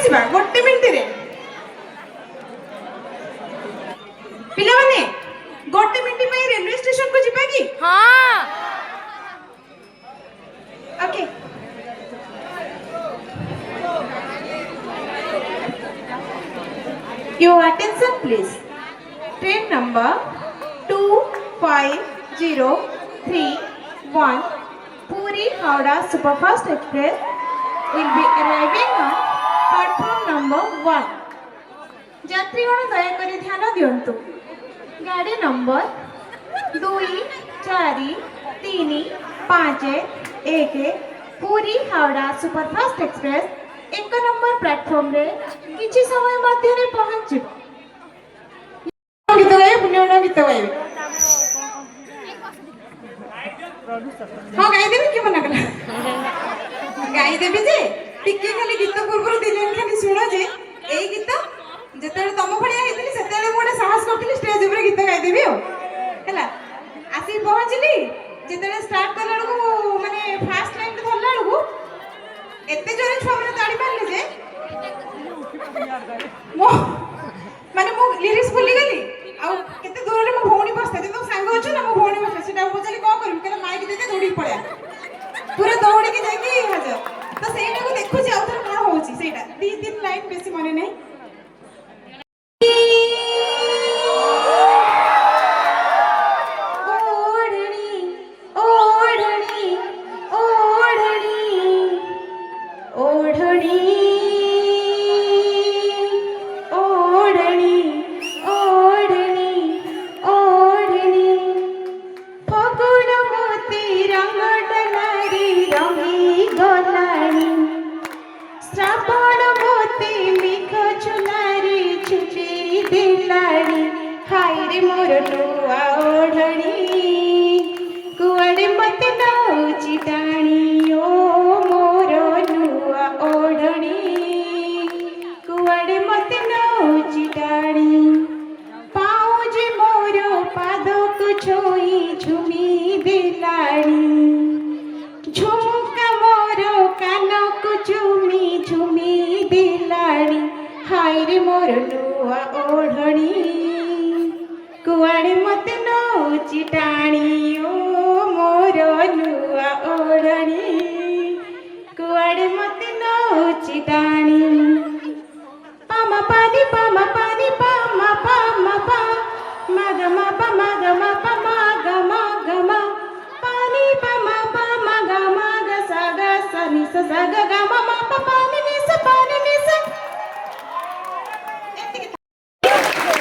आसीबा गोटे मिनिट रे पिला माने गोटे मिनिट में रेलवे स्टेशन को जिबा की हाँ okay Your attention please. Train number 25031 Puri Howrah Superfast Express will be arriving on platform number 1. যাত্রীগণ দয়াকরি ধ্যান দিয়ন্তু গাড়ি নম্বর 243511 পুরী হাওড়া সুপারফাস্ট এক্সপ্রেস 1 নম্বর প্ল্যাটফর্ম রে কিছু সময় মধ্যে পৌঁছিব গীত গাইবে পুণ্যন গীত গাইবে হ্যাঁ গাইদেবি কি মনে কলা গাইদেবি যে টিকে খালি গীত পূর্বর দিলেন খালি শুণ যে এই গীত যেতବେଳେ ତମ ଭଳିଆ ହେଇଥିଲି ସେତେବେଳେ ମୁଁ ଗୋଟେ ସାହସ କରିଥିଲି ଷ୍ଟେଜ ଉପରେ ଗୀତ ଗାଇଦେବି ଆଉ ହେଲା ଆସିକି ପହଞ୍ଚିଲି ଯେତେବେଳେ ଷ୍ଟାର୍ଟ କଲା ବେଳକୁ ମାନେ ଫାର୍ଷ୍ଟ ଲାଇନ୍ ଧରିଲା ବେଳକୁ ଏତେ ଜୋରେ ଛୁଆମାନେ ତାଳି ମାରିଲେ ଯେ ମାନେ ମୁଁ ଲିରିକ୍ସ ଭୁଲିଗଲି ଆଉ କେତେ ଦୂରରେ ମୋ ଭଉଣୀ ବସିଥାଏ ତମ ସାଙ୍ଗ ଅଛ ନା ମୋ ଭଉଣୀ ବସିଥାଏ ସେଟା ପଚାରି କ'ଣ କରିବି କହିଲା ମାଇକ୍ ଦେଇଦେ ଦୌଡ଼ିକି ପଳେଆ ପୁରା ଦୌଡ଼ିକି ଯାଇକି ହାଜର ତ ସେଇଟାକୁ ଦେଖୁଛି ଆଉ ଥରେ କ'ଣ ହଉଛି ସେଇଟା 2-3 ଲାଇନ୍ ବେଶୀ ମନେ ନାହିଁ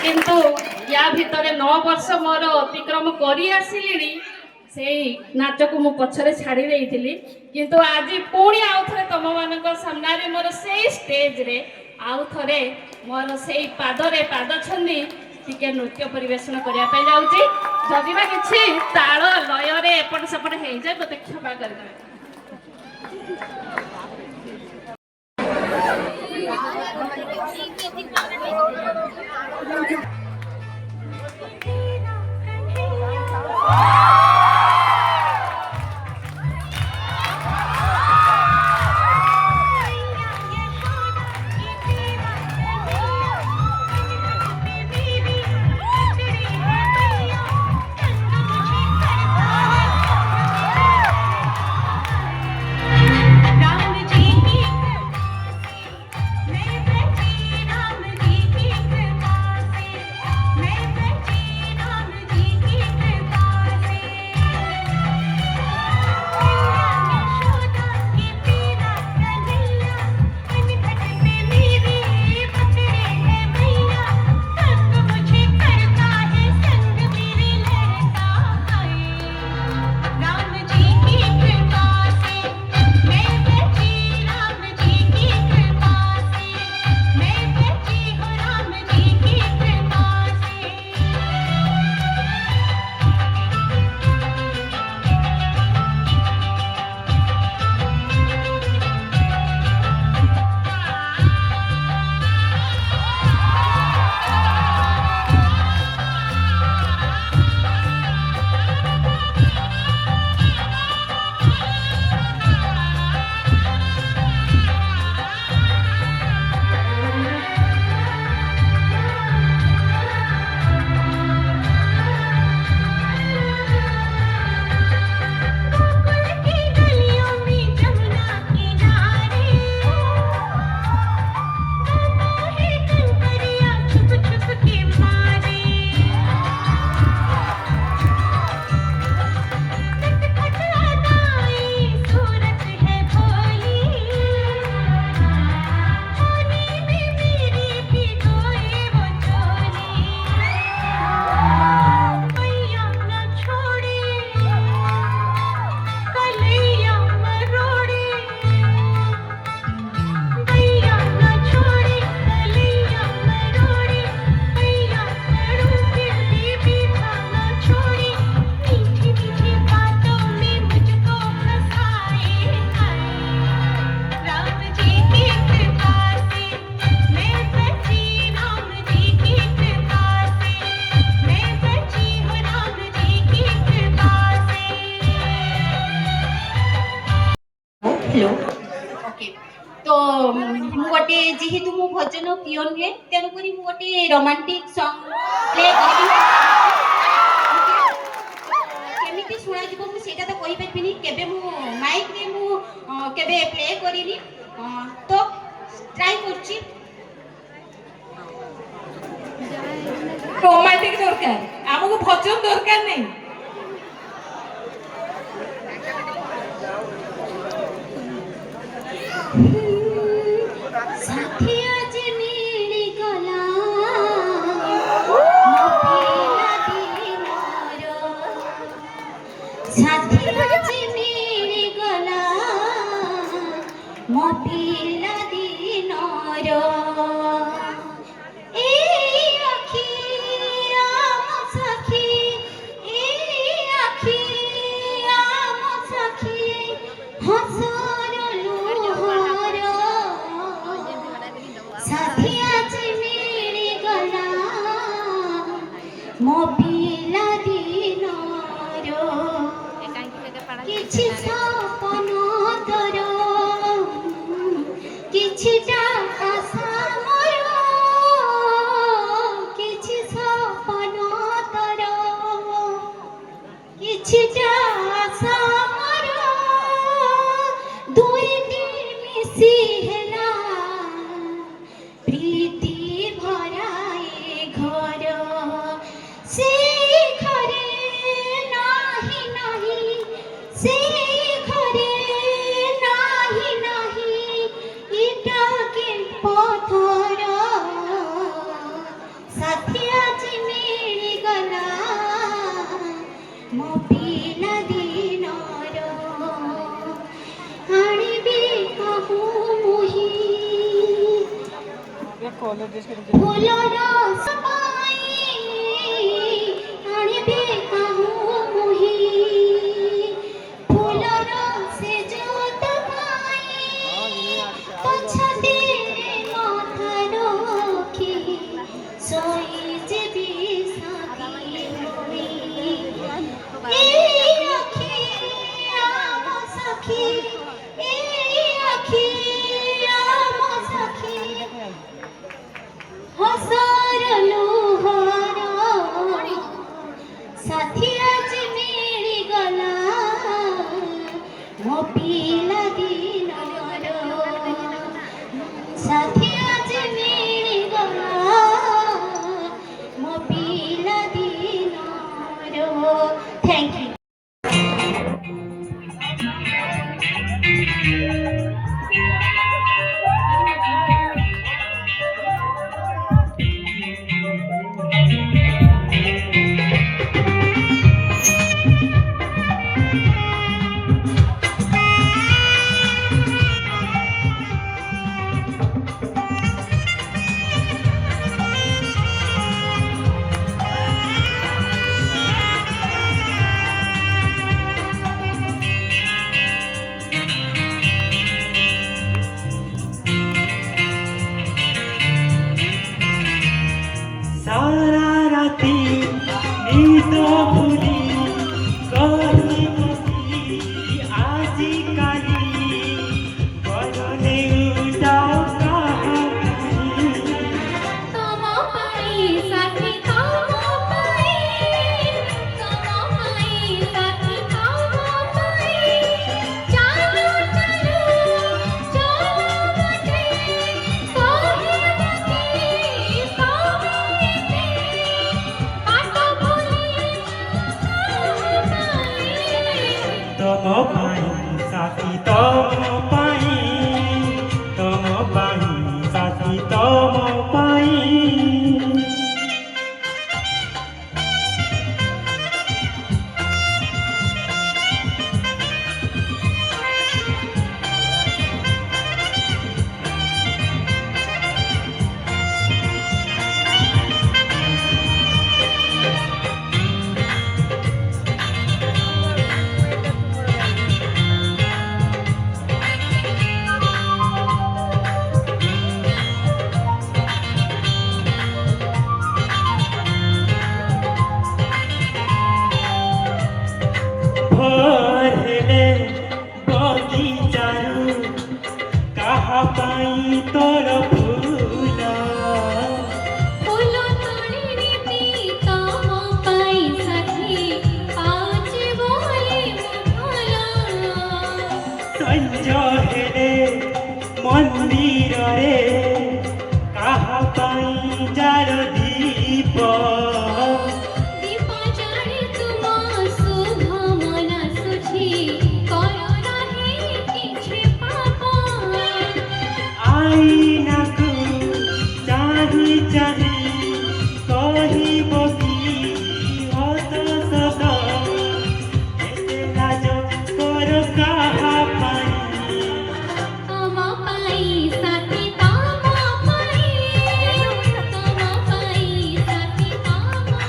किंतु या भितर 9 वर्ष मोर अतिक्रम करी आसिली से नाच को मु पछरे छाड़ी देइथिली किंतु आज पुणी आउ थरे तम मानक सामना रे मोर से स्टेज रे आउ थरे मोर से पादरे पाद छंदी टिके नृत्य परिवेशन करिया पे जाउची जदिबा किछि ताळ लय रे एपट सेपट हे जाय मते क्षमा कर देबे गोटे जेहेतु मु भजन प्रिय नुहे तेणुक गोटे रोमांटिक सॉन्ग प्ले केमिति शुणा जीवो मु सेटा तो कहि परबिनी केबे मु माइक रे मु केबे प्ले करिनी तो ट्राई करछि रोमांटिक दरकार आमको भजन दरकार नहीं साथी आज मिली गला साथी आज मिली गला मो पिला दिनर ए आखी आम सखी ए आखी आम सखी हसर लुहर साथी आज मिली गला मो पिला दिनर किछि सपन तोर किछिटा आशा मोर किछि सपन तोर किछिटा आशा मोर दुईटी मिसी हेला प्रीति भराए घर से घरे नाही नाही से घरे नाही नाही इटा के पथर साथी आज मिली गला मो पिला दिनर आनिबी कहू मुही फूलर सपाई आनिबी कहू मुही फूलर से जोत पाई पछते माथा रखी सोई जेबी साथी होई ए आखी आम सखी ए आखी आम सखी हसर ତୋର ଫୁଲ ଫୁଲ ତୋଳିବି ତମ ପାଇଁ ସାଥୀ ପାଉଛି ବୋଲି ଭଲ ସଞ୍ଜ ହେଲେ ମନ୍ଦିରରେ କାହା ପାଇଁ ଯାର ଦୀପ ଦୀପ ଜାଳି ତୁମ ଶୁଭ ମନ ଶୁଝି କର ନାହିଁ କିଛି ପାପ ଆଇନାକୁ ଚାହିଁ ଚାହିଁ କହିବ କି ହସ ସତ ଏତେ ଲାଜ କର କାହା ପାଇଁ ତମ ପାଇଁ ସାଥୀ ତମ ପାଇଁ ସାଥୀ ତମ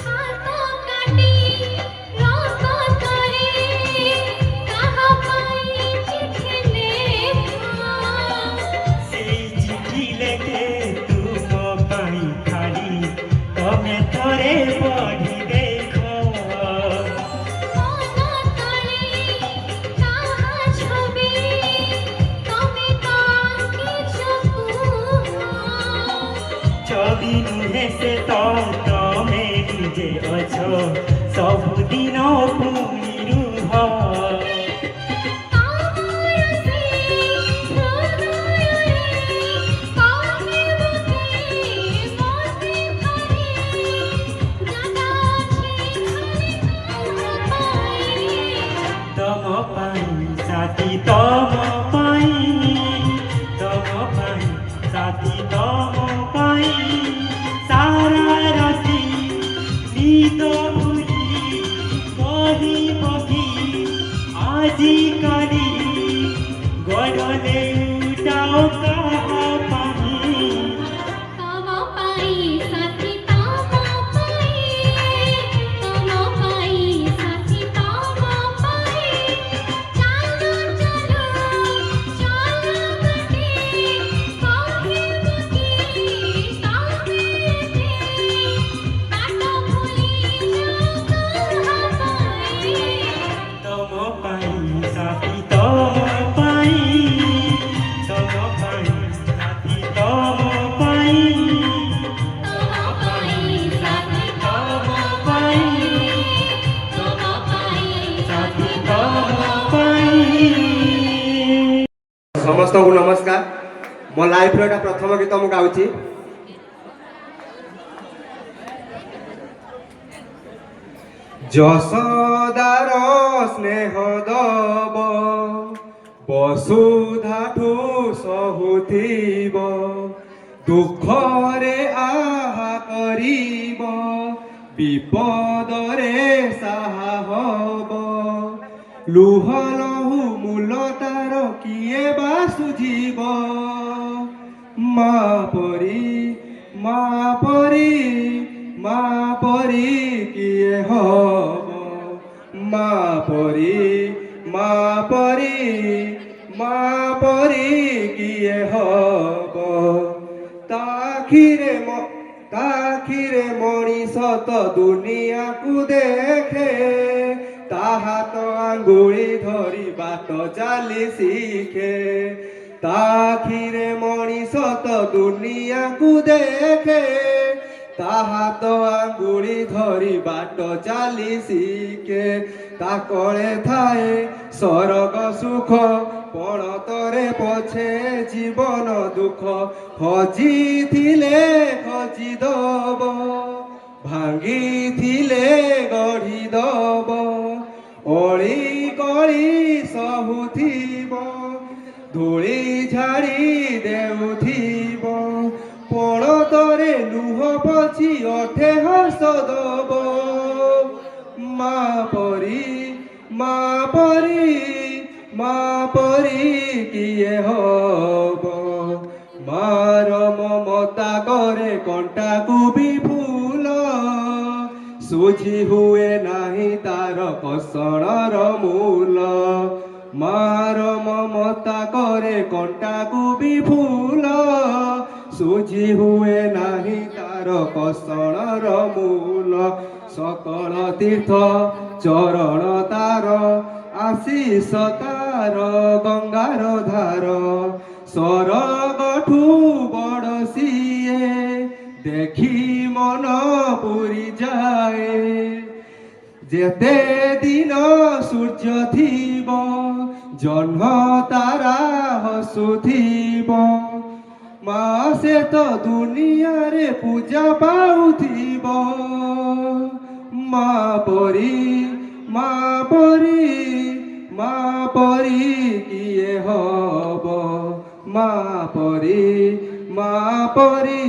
ହାତ କାଟି ରକ କରି କାହା ପାଇଁ ଚିଠି ଲେଖ ସେଇ ଚିଠି ଲେଖେ ତୁମ ପାଇଁ ଖାଲି ତମେ ଥରେ ପଢ଼ି ଦେଖ ମନ ତଳେ କାହା ଛବି ତମେ କାହିଁଛ କୁହ ছবি নুহে সে তো তমে নিজে অছ ସବୁଦିନ ପୁଣି ରୁହ ଆମର ସେ ହୃଦୟରେ କହିବ କି ମୋତେ ଧରି ଜାଗା ଅଛି ଖାଲି ତୁମ ପାଇଁ ତମ ପାଇଁ ସାଥୀ ତମ ପାଇଁ ତମ ପାଇଁ ସାଥୀ ତମ ପାଇଁ ସାରା ରାତି ନିଦ ଭୁଲି କହିବ କି ଆଜିକାଲି ଗଡ଼ରେ ଉଠାଅ କାହା ପାଇଁ ତମ ପାଇଁ ସାଥୀ ତମ ପାଇଁ ସାଥୀ ତମ ପାଇଁ ଚାଲ ଚାଲ ଚାଲ ବାଟେ କହିବ କି ତମେ ବାଟ ଭୁଲି ଯାଅ ତମ ପାଇଁ ସାଥୀ ତମ ପାଇଁ ତମ ପାଇଁ ସାଥୀ ତମ ପାଇଁ ତମ ପାଇଁ ସାଥୀ ତମ ପାଇଁ ତମ ପାଇଁ ସାଥୀ ତମ ପାଇଁ ସମସ୍ତଙ୍କୁ ନମସ୍କାର ମୋ ଲାଇଫ୍ର ଏଇଟା ପ୍ରଥମ ଗୀତ ମୁଁ ଗାଉଛି ଯଶୋଦାର ସ୍ନେହ ଦବ ବସୁଧାଠୁ ସହୁଥିବ ଦୁଃଖରେ ଆହା କରିବ ବିପଦରେ ସାହା ହବ ଲୁହ ଲହୁ ମୂଲ ତାର କିଏ ବା ସୁଝିବ ମା ପରି ମା ପରି ମା ପରି କିଏ ହବ ମା ପରି ମା ପରି ମା ପରି କିଏ ହବ ତାଖିରେ ମଣିଷ ତ ଦୁନିଆକୁ ଦେଖେ ତା ହାତ ଆଙ୍ଗୁଳି ଧରି ବାଟ ଚାଲି ଶିଖେ ତାଖିରେ ମଣିଷ ତ ଦୁନିଆକୁ ଦେଖେ ତା ହାତ ଆଙ୍ଗୁଳି ଧରି ବାଟ ଚାଲି ଶିଖେ ତା କଳେ ଥାଏ ସରଗ ସୁଖ ପଣତରେ ପଛେ ଜୀବନ ଦୁଃଖ ହଜିଥିଲେ ଖୋଜିଦବ ଭାଙ୍ଗିଥିଲେ ଗଢ଼ିଦବ ଅଳି କଳି ସହୁଥିବ ଧୂଳି ଝାଡ଼ି ଦେଉଥିବ ପଣତରେ ଲୁହ ପଛି ଅଠେ ହସ ଦବ মা পরি মা পরি মা পরি কিয়ে হব মার মমতা করে কଣ୍ଟାକୁ ବି ଫୁଲ ସୁଝି ହୁଏ ନାହିଁ ତାର କଷଣର ମୂଲ ମାର ମମତା କରେ କଣ୍ଟାକୁ ବି ଫୁଲ ସୁଝି ହୁଏ ନାହିଁ ତାର କଷଣର ମୂଲ ସକଳ ତୀର୍ଥ ଚରଣ ତାର ଆଶିଷ ତାର ଗଙ୍ଗାର ଧାର ସରଗଠୁ ବଡ଼ ସିଏ ଦେଖି ମନ ପୁରି ଯାଏ যেতে দিন সূর্য থিব জহ্ন তারা হসুথিব মা সে তো দুনিয়ারে পূজা পাউথিব মা পরি মা পরি মা পরি কিয়ে হব মা পরি মা পরি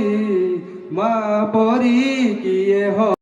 মা পরি কিয়ে হব